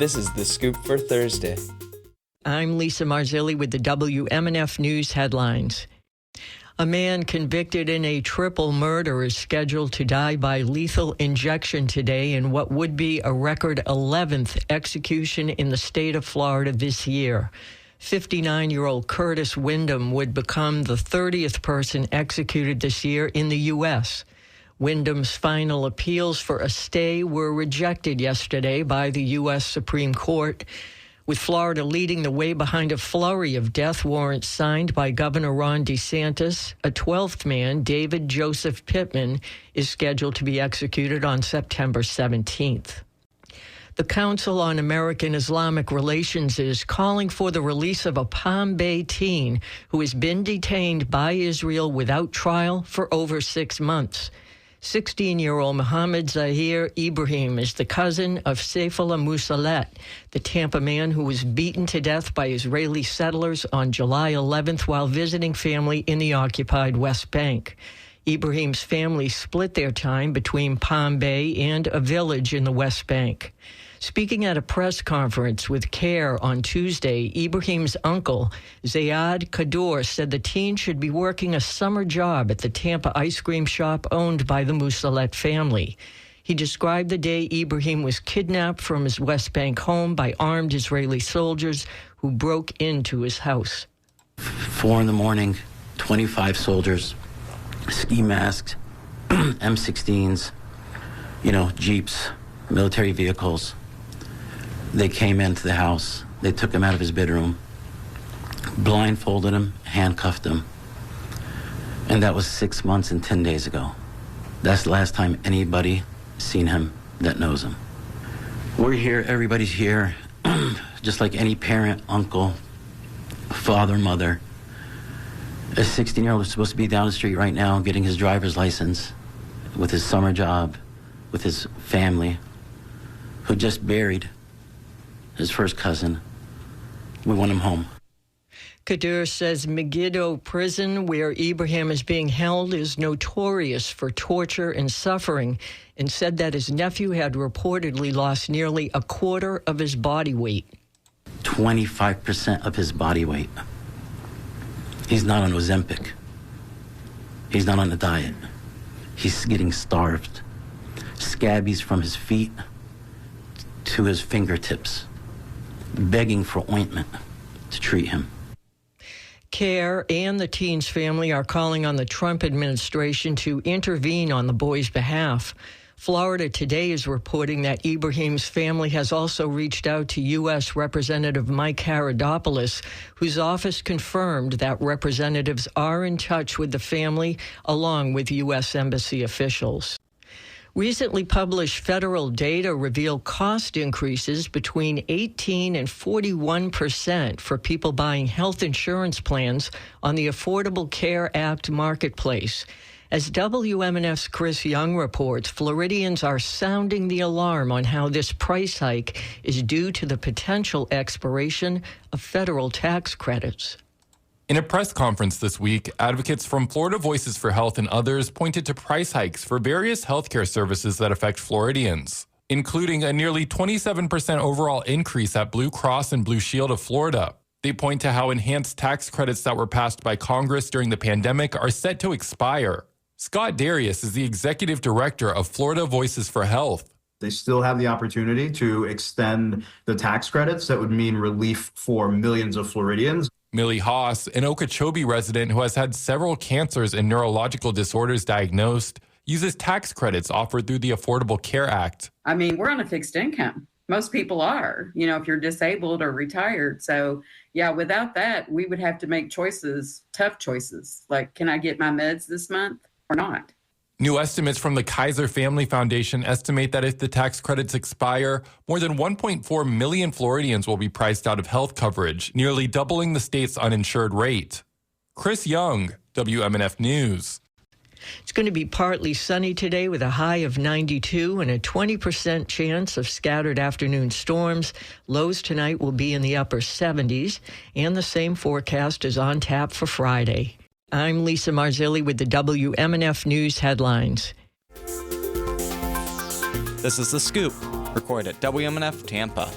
This is The Scoop for Thursday. I'm Lisa Marzilli with the WMNF News headlines. A man convicted in a triple murder is scheduled to die by lethal injection today in what would be a record 11th execution in the state of Florida this year. 59-year-old Curtis Wyndham would become the 30th person executed this year in the U.S. Wyndham's final appeals for a stay were rejected yesterday by the U.S. Supreme Court, with Florida leading the way behind a flurry of death warrants signed by Governor Ron DeSantis. A 12th man, David Joseph Pittman, is scheduled to be executed on September 17th. The Council on American Islamic Relations is calling for the release of a Palm Bay teen who has been detained by Israel without trial for over 6 months. 16-year-old Mohammed Zahir Ibrahim is the cousin of Saifullah Musalet, the Tampa man who was beaten to death by Israeli settlers on July 11th while visiting family in the occupied West Bank. Ibrahim's family split their time between Palm Bay and a village in the West Bank. Speaking at a press conference with CARE on Tuesday, Ibrahim's uncle, Zayad Kadour, said the teen should be working a summer job at the Tampa ice cream shop owned by the Musalet family. He described the day Ibrahim was kidnapped from his West Bank home by armed Israeli soldiers who broke into his house. 4 a.m, 25 soldiers, ski masks, M16s, Jeeps, military vehicles. They came into the house. They took him out of his bedroom, blindfolded him, handcuffed him. And that was 6 months and 10 days ago. That's the last time anybody seen him that knows him. We're here, everybody's here, just like any parent, uncle, father, mother. A 16-year-old is supposed to be down the street right now getting his driver's license with his summer job, with his family, who just buried his first cousin. We want him home. Kadur says Megiddo Prison, where Ibrahim is being held, is notorious for torture and suffering, and said that his nephew had reportedly lost nearly a quarter of his body weight. 25% of his body weight. He's not on Ozempic. He's not on a diet. He's getting starved. Scabies from his feet to his fingertips, begging for ointment to treat him. CARE and the teen's family are calling on the Trump administration to intervene on the boy's behalf. Florida Today is reporting that Ibrahim's family has also reached out to U.S. Representative Mike Haradopoulos, whose office confirmed that representatives are in touch with the family along with U.S. Embassy officials. Recently published federal data reveal cost increases between 18 and 41% for people buying health insurance plans on the Affordable Care Act marketplace. As WMNF's Chris Young reports, Floridians are sounding the alarm on how this price hike is due to the potential expiration of federal tax credits. In a press conference this week, advocates from Florida Voices for Health and others pointed to price hikes for various healthcare services that affect Floridians, including a nearly 27% overall increase at Blue Cross and Blue Shield of Florida. They point to how enhanced tax credits that were passed by Congress during the pandemic are set to expire. Scott Darius is the executive director of Florida Voices for Health. They still have the opportunity to extend the tax credits. That would mean relief for millions of Floridians. Millie Haas, an Okeechobee resident who has had several cancers and neurological disorders diagnosed, uses tax credits offered through the Affordable Care Act. I mean, we're on a fixed income. Most people are, if you're disabled or retired. So, yeah, without that, we would have to make choices, tough choices. Like, can I get my meds this month or not? New estimates from the Kaiser Family Foundation estimate that if the tax credits expire, more than 1.4 million Floridians will be priced out of health coverage, nearly doubling the state's uninsured rate. Chris Young, WMNF News. It's going to be partly sunny today with a high of 92 and a 20% chance of scattered afternoon storms. Lows tonight will be in the upper 70s, and the same forecast is on tap for Friday. I'm Lisa Marzilli with the WMNF News headlines. This is The Scoop, recorded at WMNF Tampa.